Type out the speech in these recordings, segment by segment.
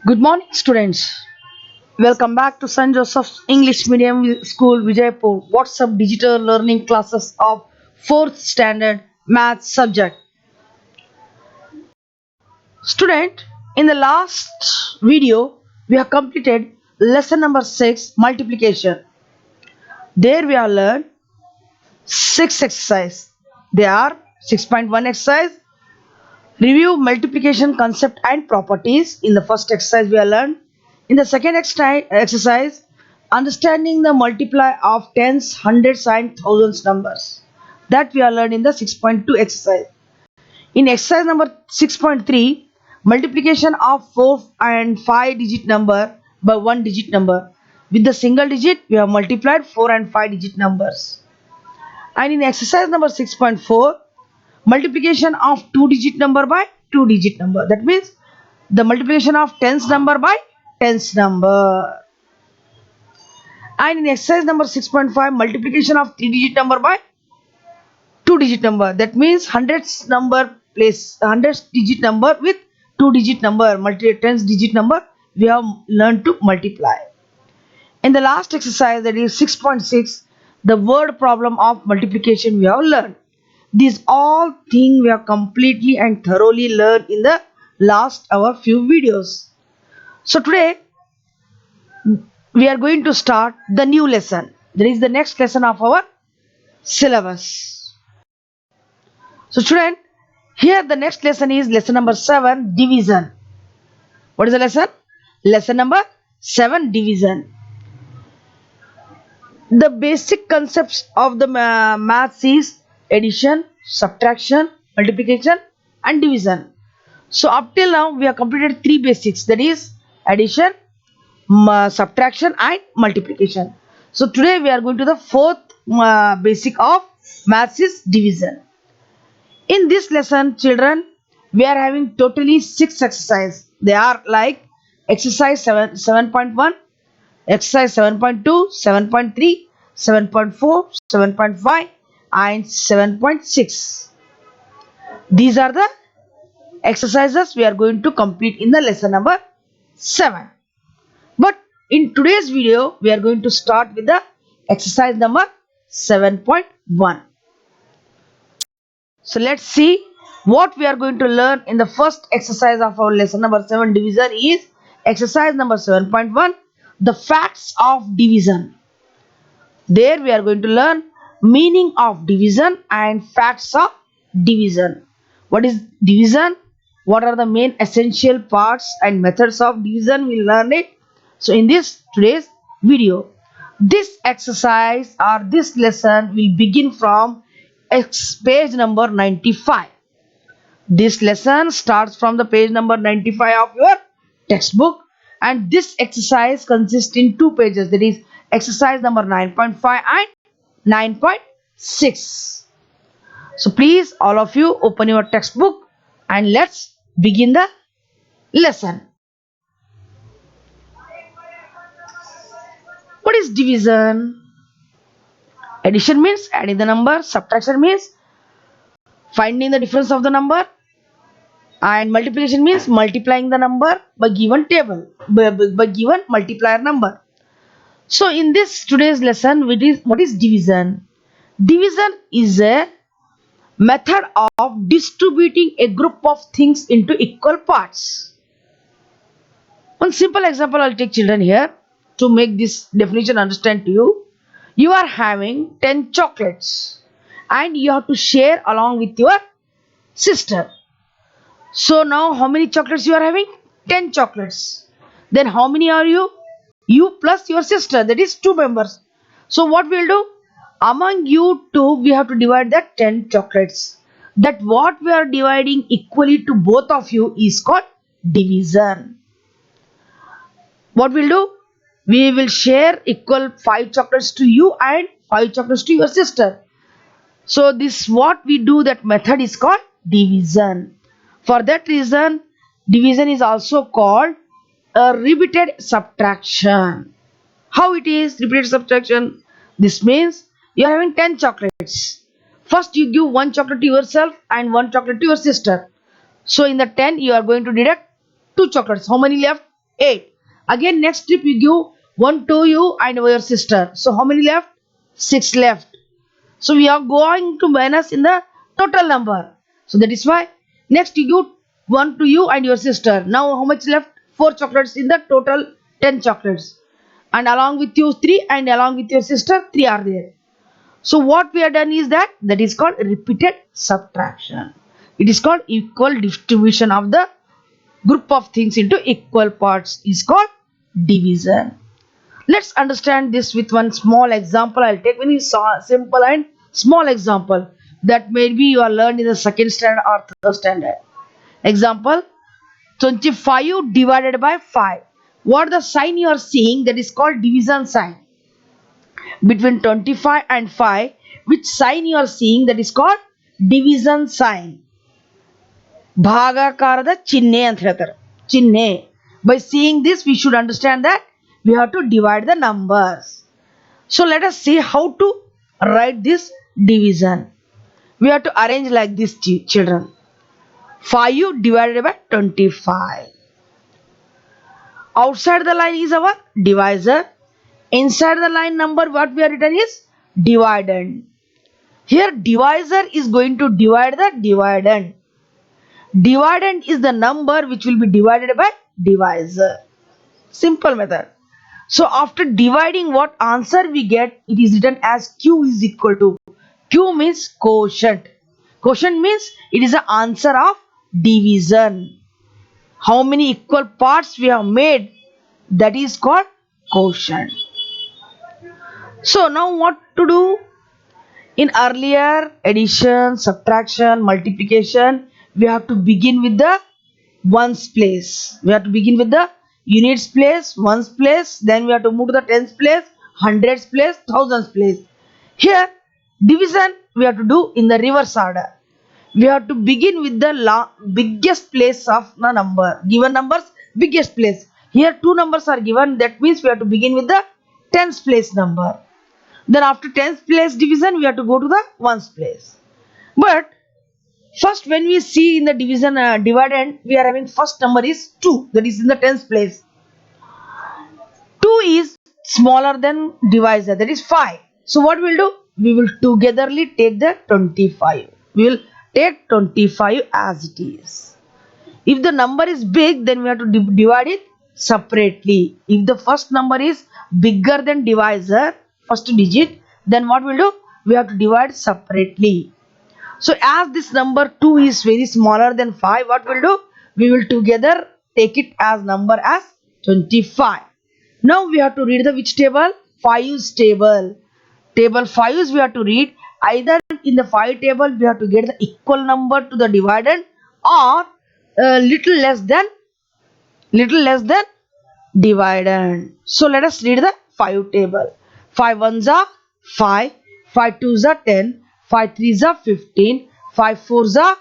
Good morning, students. Welcome back to St. Joseph's English Medium School, Vijaypur. WhatsApp digital learning classes of 4th standard math subject. Student, in the last video, we have completed lesson number 6, multiplication. There we have learned 6 exercise. They are 6.1 exercise. Review multiplication concept and properties. In the first exercise, we have learned. In the second exercise, understanding the multiply of tens, hundreds, and thousands numbers. That we have learned in the 6.2 exercise. In exercise number 6.3, multiplication of 4 and 5 digit number by 1 digit number. With the single digit, we have multiplied 4 and 5 digit numbers. And in exercise number 6.4, multiplication of 2 digit number by 2 digit number. That means the multiplication of tens number by tens number. And in exercise number 6.5, multiplication of 3 digit number by 2 digit number. That means hundreds digit number with 2 digit number, tens digit number, we have learned to multiply. In the last exercise, that is 6.6, the word problem of multiplication we have learned. These all things we have completely and thoroughly learned in the last our few videos. So today we are going to start the new lesson. That is the next lesson of our syllabus. So student, here the next lesson is lesson number 7, division. What is the lesson? Lesson number 7, division. The basic concepts of the maths is addition, subtraction, multiplication and division. So up till now we have completed 3 basics, that is addition, subtraction and multiplication. So today we are going to the 4th basic of maths is division. In this lesson, children, we are having totally 6 exercises. They are like exercise 7.1, exercise 7.2, 7.3, 7.4, 7.5 and 7.6. These are the exercises we are going to complete in the lesson number 7. But in today's video, we are going to start with the exercise number 7.1. So let's see what we are going to learn in the first exercise of our lesson number 7 division is exercise number 7.1, the facts of division. There we are going to learn meaning of division and facts of division. What is division? What are the main essential parts and methods of division? We'll learn it. So in this today's video, this exercise or this lesson will begin from page number 95. This lesson starts from the page number 95 of your textbook, and this exercise consists in 2 pages, that is exercise number 9.5 and 9.6. So please all of you open your textbook and let's begin the lesson. What is division? Addition means adding the number, subtraction means finding the difference of the number, and multiplication means multiplying the number by given table, by given multiplier number. So in this today's lesson, what is division? Division is a method of distributing a group of things into equal parts. One simple example I'll take, children, here to make this definition understand to you. You are having 10 chocolates and you have to share along with your sister. So now how many chocolates you are having? 10 chocolates. Then how many are you? You plus your sister, that is 2 members. So what we'll do? Among you two, we have to divide that 10 chocolates. That what we are dividing equally to both of you is called division. What we'll do? We will share equal 5 chocolates to you and 5 chocolates to your sister. So this what we do, that method is called division. For that reason, division is also called a repeated subtraction. How it is repeated subtraction? This means you are having 10 chocolates. First you give 1 chocolate to yourself and 1 chocolate to your sister. So in the 10 you are going to deduct 2 chocolates. How many left? 8. Again next step you give 1 to you and your sister. So how many left? 6 left. So we are going to minus in the total number. So that is why next you give 1 to you and your sister. Now how much left? 4 chocolates in the total 10 chocolates. And along with you 3 and along with your sister 3 are there. So what we have done is that is called repeated subtraction. It is called equal distribution of the group of things into equal parts is called division. Let's understand this with one small example. I'll take very simple and small example that maybe you are learned in the second standard or third standard. Example 25 divided by 5. What the sign you are seeing, that is called division sign. Between 25 and 5, which sign you are seeing, that is called division sign. ಭಾಗಾಕಾರದ ಚಿಹ್ನೆ ಅಂತ ಹೇಳ್ತಾರೆ. ಚಿಹ್ನೆ. By seeing this we should understand that we have to divide the numbers. So let us see how to write this division. We have to arrange like this, children. 5 divided by 25. Outside the line is our divisor. Inside the line number what we have written is dividend. Here divisor is going to divide the dividend. Dividend is the number which will be divided by divisor. Simple method. So after dividing, what answer we get, it is written as Q is equal to. Q means quotient. Quotient means it is the answer of division. How many equal parts we have made, that is called quotient. So now what to do? In earlier addition, subtraction, multiplication, we have to begin with the ones place. We have to begin with the units place, ones place, then we have to move to the tens place, hundreds place, thousands place. Here division we have to do in the reverse order. We have to begin with the biggest place of the number. Given numbers, biggest place. Here two numbers are given, that means we have to begin with the tens place number. Then after tens place division we have to go to the ones place. But first when we see in the division dividend, we are having first number is 2, that is in the tens place. 2 is smaller than divisor, that is 5. So what we'll do? We will togetherly take the 25. We will take 25 as it is. If the number is big, then we have to divide it separately. If the first number is bigger than divisor, first digit, then what we'll do? We have to divide separately. So as this number 2 is very smaller than 5, what we'll do? We will together take it as number as 25. Now we have to read the which table? 5's table. Table 5's we have to read. Either in the 5 table we have to get the equal number to the dividend, or little less than dividend. So let us read the 5 table. 5 ones are 5, 5 twos are 10, 5 threes are 15, 5 fours are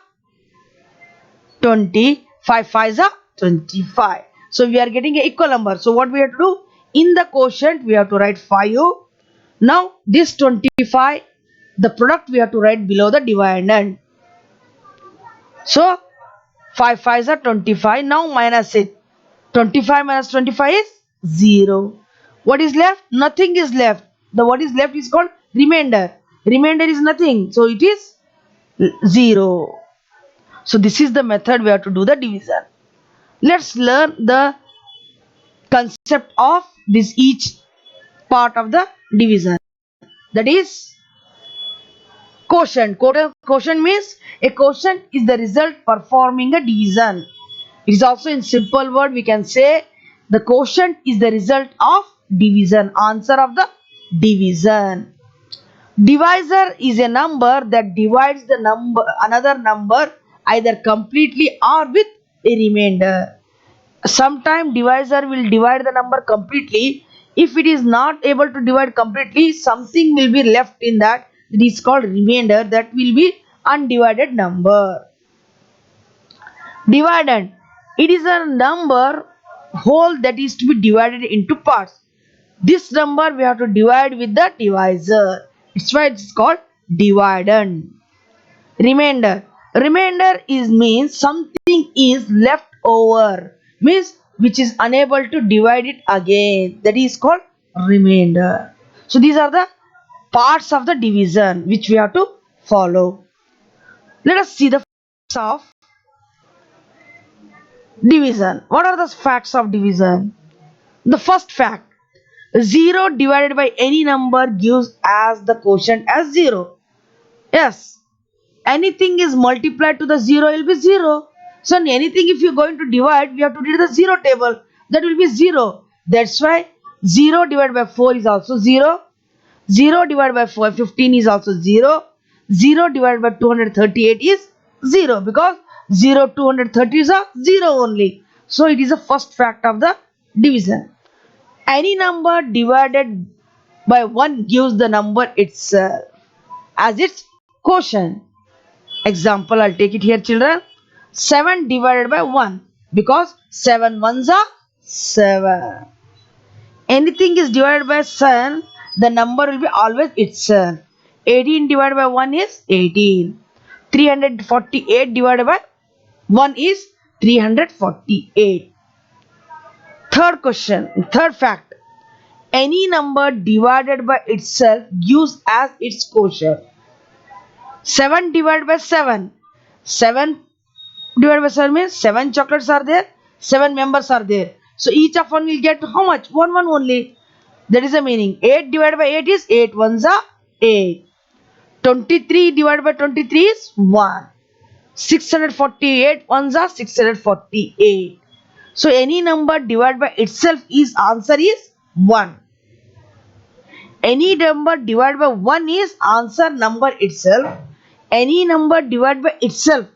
20, 5 fives are 25. So we are getting an equal number. So what we have to do? In the quotient we have to write 5. Now this 25, the product we have to write below the dividend. So 5 fives are 25. Now minus it. 25 minus 25 is 0. What is left? Nothing is left. The what is left is called remainder. Remainder is nothing, so it is 0. So this is the method we have to do the division. Let's learn the concept of this each part of the division. That is quotient. Quotient means a quotient is the result performing a division. It is also in simple word we can say the quotient is the result of division, answer of the division. Divisor is a number that divides the another number either completely or with a remainder. Sometimes divisor will divide the number completely. If it is not able to divide completely, something will be left in that. It is called remainder, that will be undivided number. Dividend. It is a number whole that is to be divided into parts. This number we have to divide with the divisor. It's why it's called dividend. Remainder. Remainder is means something is left over. Means which is unable to divide it again. That is called remainder. So these are the parts of the division which we have to follow. Let us see the facts of division. What are the facts of division? The first fact, 0 divided by any number gives as the quotient as 0. Yes, anything is multiplied to the 0 will be 0. So anything if you're going to divide, we have to read the 0 table. That will be 0. That's why 0 divided by 4 is also 0. 0 divided by 15 is also 0. 0 divided by 238 is 0, because 0 230 is a 0 only. So it is the first fact of the division. Any number divided by 1 gives the number itself as its quotient. Example, I'll take it here, children. 7 divided by 1, because 7 ones are 7. Anything is divided by 7, the number will be always itself. 18 divided by 1 is 18. 348 divided by 1 is 348. Third fact. Any number divided by itself gives as its quotient. 7 divided by 7. 7 divided by 7 means 7 chocolates are there, 7 members are there. So each of one will get how much? 1 only. That is the meaning. 8 divided by 8 is 8 ones are 8. 23 divided by 23 is 1. 648 ones are 648. So any number divided by itself is answer is 1. Any number divided by 1 is answer number itself. Any number divided by itself,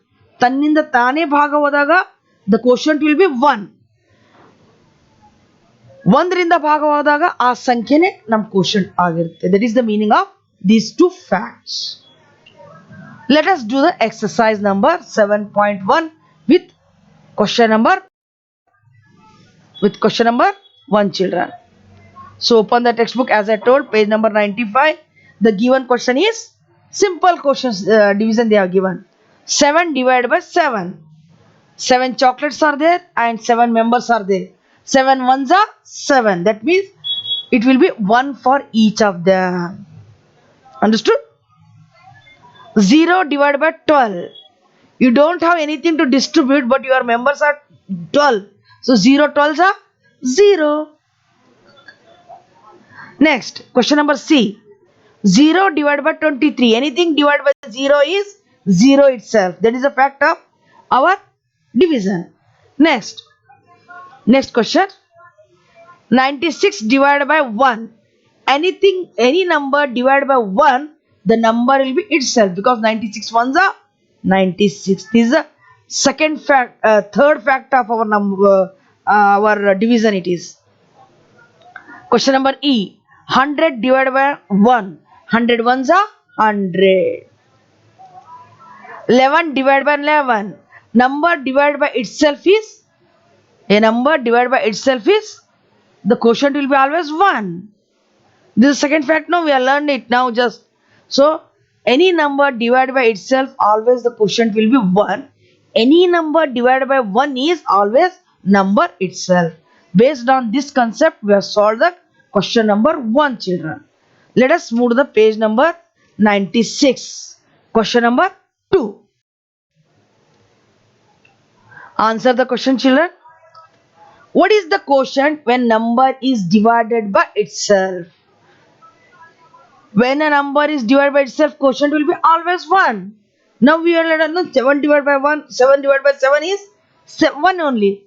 ತನ್ನಿಂದ ತಾನೇ ಭಾಗ ಹೋದಾಗ the quotient will be 1. 1 ರಿಂದ ಭಾಗ ಹೋದಾಗ ಆ ಸಂಖ್ಯೆನೇ ನಮ್ಮ quotient ಆಗಿರುತ್ತೆ. That is the meaning of these two facts. Let us do the exercise number 7.1 with question number 1, children. So open the textbook as I told, page number 95. The given question is simple questions, division they are given. 7 divided by 7. 7 chocolates are there and 7 members are there. 7 ones are 7. That means it will be 1 for each of them. Understood? 0 divided by 12. You don't have anything to distribute, but your members are 12. So 0 12s are 0. Next, question number C. 0 divided by 23. Anything divided by 0 is 0 itself. That is a fact of our division. Next question. 96 divided by 1. Any number divided by 1, the number will be itself, because 96 ones are 96. This is the third fact of our number, our division it is. Question number E. 100 divided by 1. 100 ones are 100. 11 divided by 11. Number divided by itself is, the quotient will be always 1. This is the second fact. Now we are learning it now just. So any number divided by itself, always the quotient will be 1. Any number divided by 1 is always number itself. Based on this concept, we have solved the question number 1, children. Let us move to the page number 96. Question number 2. Answer the question, children. What is the quotient when number is divided by itself? When a number is divided by itself, quotient will be always 1. Now we are let us know 7 divided by 1. 7 divided by 7 is 1 only.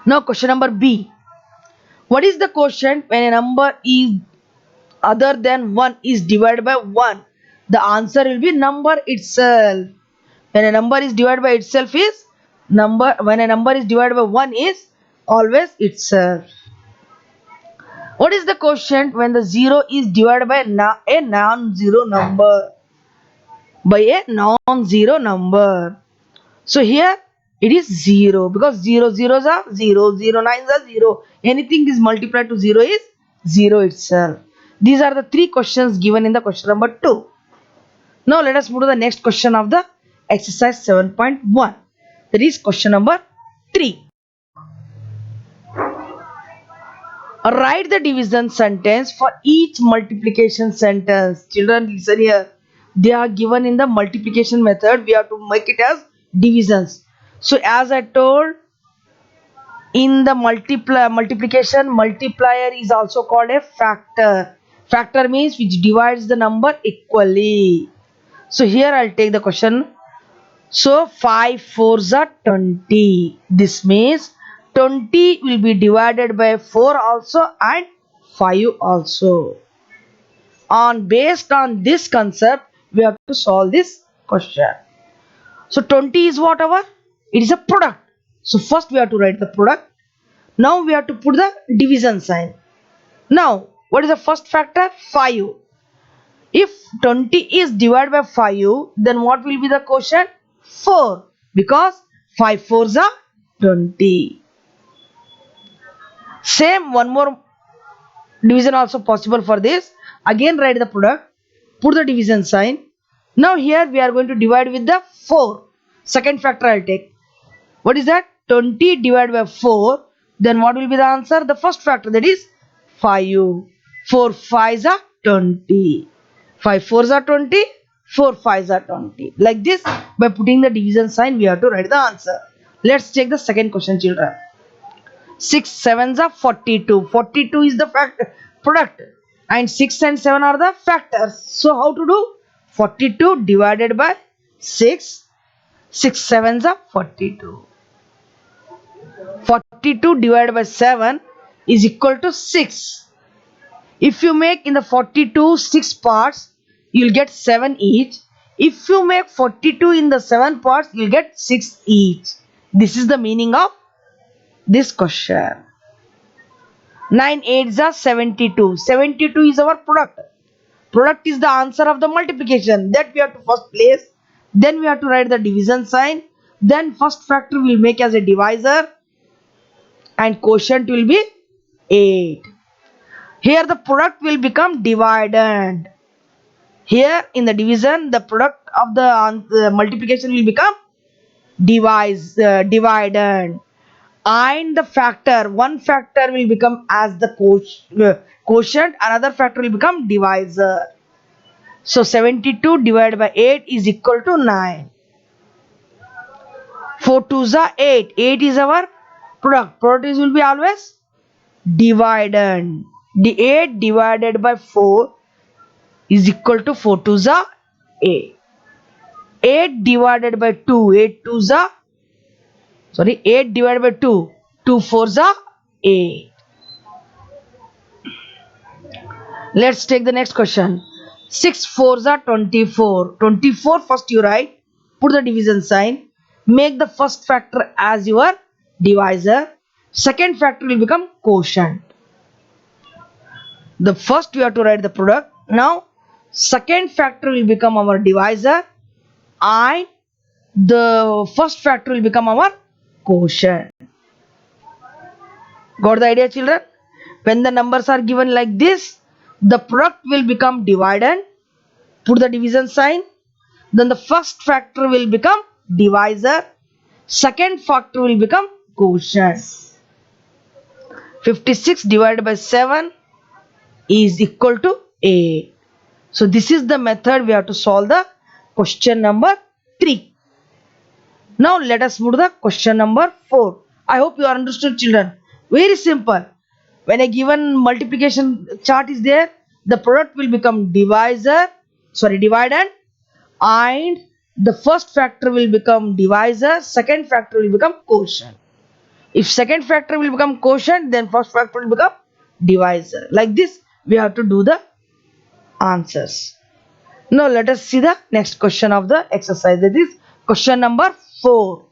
Now question number B. What is the quotient when a number is other than 1 is divided by 1? The answer will be number itself. When a number is divided by itself is number. When a number is divided by 1 is always itself. What is the quotient when the 0 is divided by a non-zero number? By a non-zero number. So here it is 0, because 0 zeros are 0, 0 nines are 0. Anything is multiplied to 0 is 0 itself. These are the 3 questions given in the question number 2. Now let us move to the next question of the exercise 7.1. That is question number 3. Write the division sentence for each multiplication sentence. Children, listen here. They are given in the multiplication method. We have to make it as divisions. So as I told, in the multiplication, multiplier is also called a factor. Factor means which divides the number equally. So here I'll take the question. So 5 4s are 20. This means 20 will be divided by 4 also and 5 also. Based on this concept, we have to solve this question. So 20 is whatever? It is a product. So first we have to write the product. Now we have to put the division sign. Now what is the first factor? 5. If 20 is divided by 5, then what will be the quotient? 4. Because 5 4s are 20. Same one more division also possible for this. Again write the product. Put the division sign. Now here we are going to divide with the 4. Second factor I will take. What is that? 20 divided by 4. Then what will be the answer? The first factor, that is 5. 4 5s are 20. 5 4s are 20. 4 5s are 20. Like this, by putting the division sign, we have to write the answer. Let's take the second question, children. 6 7s are 42. 42 is the product. And 6 and 7 are the factors. So how to do? 42 divided by 6. 6 7s are 42. 42 divided by 7 is equal to 6. If you make in the 42 6 parts, you will get 7 each. If you make 42 in the 7 parts, you will get 6 each. This is the meaning of this question. 9 8s are 72. 72 is our product. Product is the answer of the multiplication. That we have to first place. Then we have to write the division sign. Then first factor we will make as a divisor. And quotient will be 8. Here the product will become dividend. Here in the division, the product of the multiplication will become dividend. And the factor, one factor will become as the quotient, another factor will become divisor. So 72 divided by 8 is equal to 9. 4 2s are 8. 8 is our product. Product will be always dividend. The 8 divided by 4 is equal to 4 2s are 8. 8 divided by 2, 8 divided by 2, 2 4s are 8. Let's take the next question. 6 4s are 24. 24 first you write, put the division sign, make the first factor as your divisor, second factor will become quotient. The first we have to write the product. Now second factor will become our divisor and the first factor will become our quotient. Got the idea, children? When the numbers are given like this, the product will become dividend. Put the division sign. Then the first factor will become divisor. Second factor will become quotient. 56 divided by 7 is equal to 8. So this is the method we have to solve the question number 3. Now let us move to the question number 4. I hope you are understood, children. Very simple. When a given multiplication chart is there, the product will become dividend, and the first factor will become divisor, second factor will become quotient. If second factor will become quotient, then first factor will become divisor. Like this, we have to do the answers. Now let us see the next question of the exercise. That is question number 4.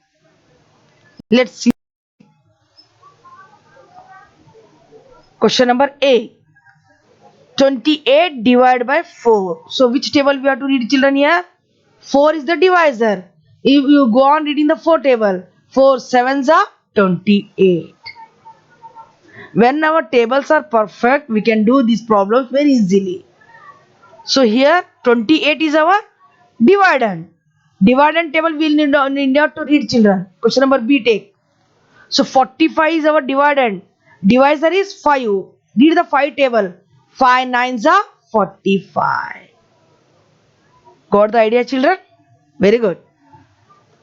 Let's see. Question number A. 28 divided by 4. So which table we have to read, children, here? 4 is the divisor. If you go on reading the 4 table, 4 7s are 28. When our tables are perfect, we can do these problems very easily. So here 28 is our dividend. Divide and table we need not to read, children. Question number B take. So 45 is our dividend. Divisor is 5. Read the 5 table. 5 nines are 45. Got the idea, children? Very good.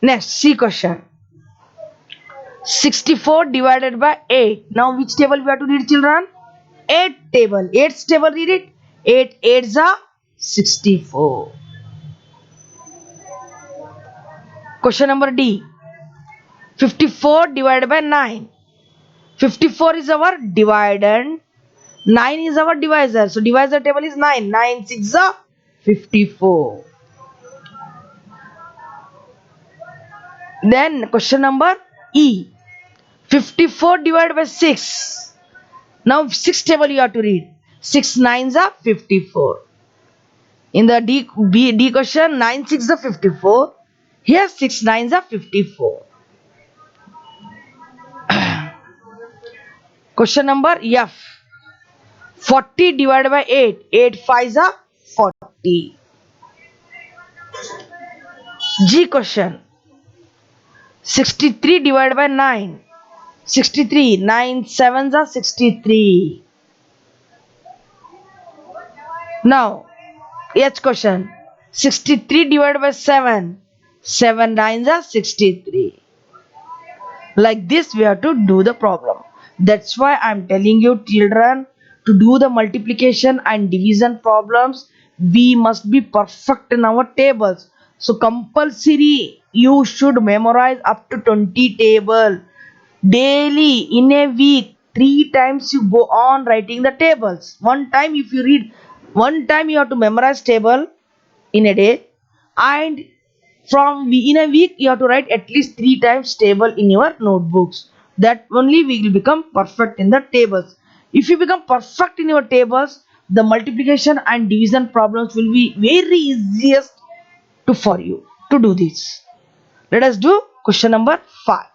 Next, C question. 64 divided by 8. Now which table we have to read, children? 8 table. 8's table, read it. 8 8's are 64. Question number D. 54 divided by 9. 54 is our dividend. 9 is our divisor. So divisor table is 9. 9 6 are 54. Then question number E. 54 divided by 6. Now 6 table you have to read. 6 nines are 54. In the D question, 9 6 are 54. Here 6 nines are 54. Question number F. 40 divided by 8. 8 5s are 40. G question. 63 divided by 9. 63. 9 7s are 63. Now, H question. 63 divided by 7. 7 9s are 63. Like this we have to do the problem. That's why I am telling you, children, to do the multiplication and division problems, we must be perfect in our tables. So compulsory you should memorize up to 20 table. Daily in a week 3 times you go on writing the tables. One time if you read, one time you have to memorize table in a day, and from in a week you have to write at least 3 times table in your notebooks. That only we will become perfect in the tables. If you become perfect in your tables, the multiplication and division problems will be very easiest for you to do this. Let us do question number 5.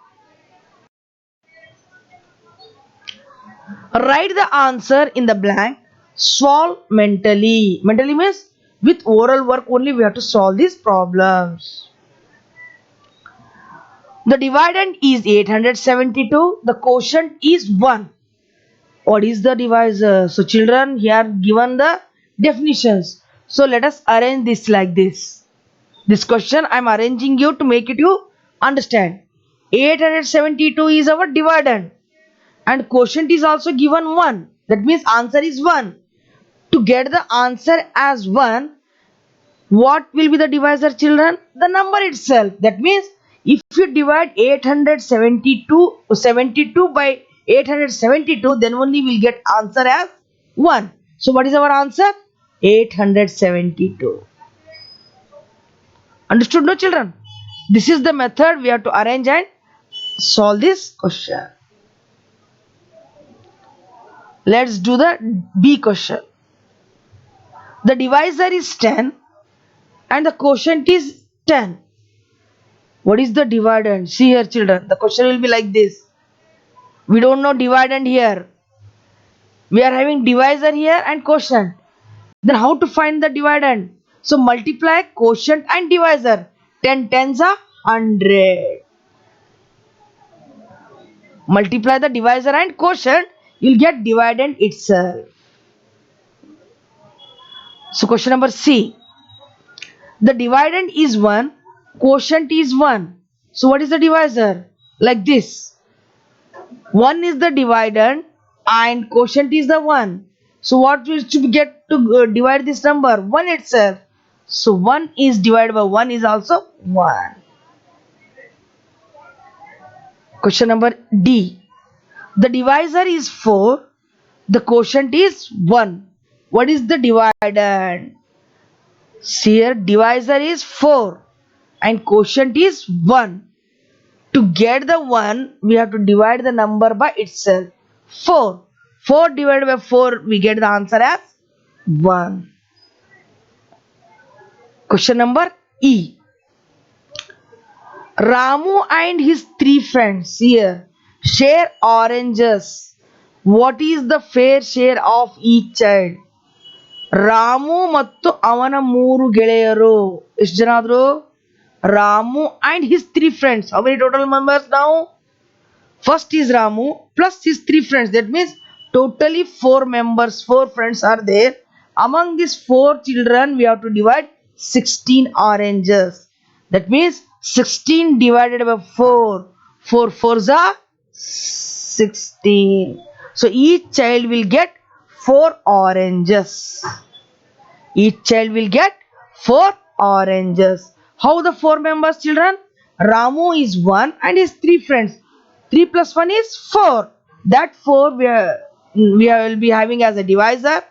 Write the answer in the blank. Solve mentally. Mentally means with oral work only we have to solve these problems. The dividend is 872. The quotient is 1. What is the divisor? So children, here given the definitions. So let us arrange this like this. This question I am arranging you to make it you understand. 872 is our dividend. And quotient is also given 1. That means answer is 1. To get the answer as 1, what will be the divisor, children? The number itself. That means if you divide 872 by 872, then only we'll get answer as 1. So what is our answer? 872. Understood, no, children? This is the method we have to arrange and solve this question. Let's do the B question. The divisor is 10 and the quotient is 10. What is the dividend? See here, children, the question will be like this. We don't know dividend here. We are having divisor here and quotient. Then how to find the dividend? So multiply quotient and divisor. 10 tens are 100. Multiply the divisor and quotient, you'll get dividend itself. So question number C. The dividend is 1, quotient is 1. So what is the divisor? Like this. 1 is the dividend and quotient is the 1. So what we should get to divide this number? 1 itself. So 1 is divided by 1 is also 1. Question number D. The divisor is 4. The quotient is 1. What is the dividend? See here, divisor is 4 and quotient is 1. To get the 1, we have to divide the number by itself. 4. 4 divided by 4, we get the answer as 1. Question number E. Ramu and his 3 friends here share oranges. What is the fair share of each child? Ramu ಮತ್ತು ಅವನ 3 ಗೆಳೆಯರು ಎಷ್ಟು ಜನ ಆದ್ರು? Ramu and his three friends. How many total members now? First is Ramu plus his three friends. That means totally 4 members, 4 friends are there. Among these 4 children, we have to divide 16 oranges. That means 16 divided by 4. 4 fours are 16. So each child will get 4 oranges. Each child will get 4 oranges. How the 4 members children? Ramu is 1 and his 3 friends. 3 plus 1 is 4. That 4 will be having as a divisor,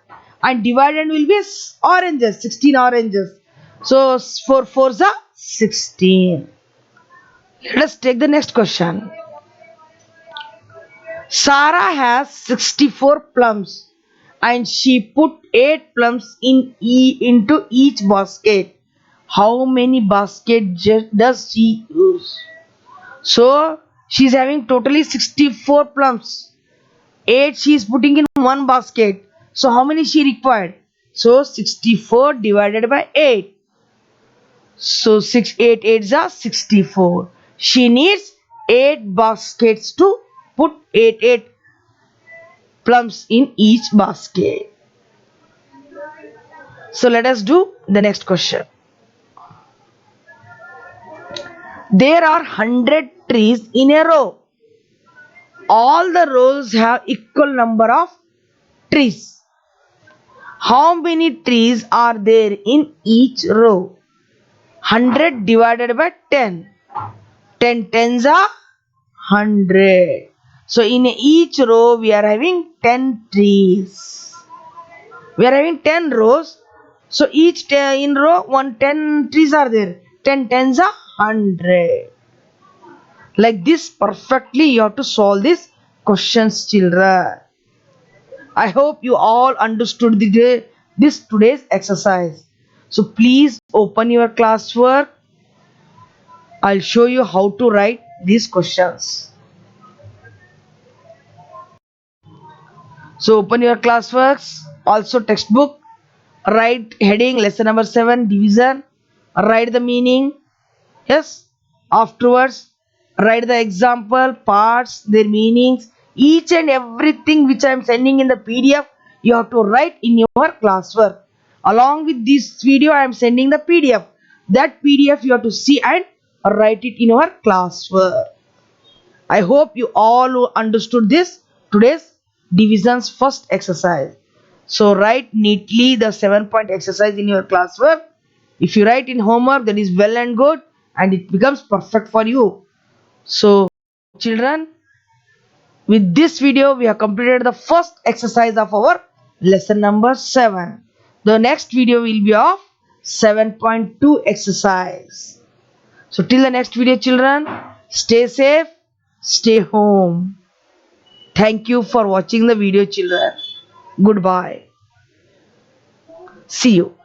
and dividend will be oranges, 16 oranges. So 4 fours are 16. Let us take the next question. Sarah has 64 plums and she put 8 plums into each basket. How many baskets does she use? So she is having totally 64 plums. 8 she is putting in one basket. So how many she required? So 64 divided by 8. So 8 8s are 64. She needs 8 baskets to put 8 plums in each basket. So let us do the next question. There are 100 trees in a row. All the rows have equal number of trees. How many trees are there in each row? 100 divided by 10. 10 tens are 100. So in each row we are having 10 trees. We are having 10 rows. So each in row 10 trees are there. 10 tens are 100. Like this perfectly you have to solve these questions children. I hope you all understood this today's exercise. So please open your classwork. I'll show you how to write these questions. So open your classworks, also textbook, write heading lesson number 7 division, write the meaning. Yes, afterwards write the example parts, their meanings, each and everything which I am sending in the PDF you have to write in your classwork. Along with this video I am sending the PDF. That PDF you have to see and write it in your classwork. I hope you all understood this today's division's first exercise. So write neatly the 7-point exercise in your classwork. If you write in homework, that is well and good and it becomes perfect for you. So children, with this video we have completed the first exercise of our lesson number 7. The next video will be of 7.2 exercise. So till the next video children, stay safe, stay home. Thank you for watching the video children. Goodbye. See you.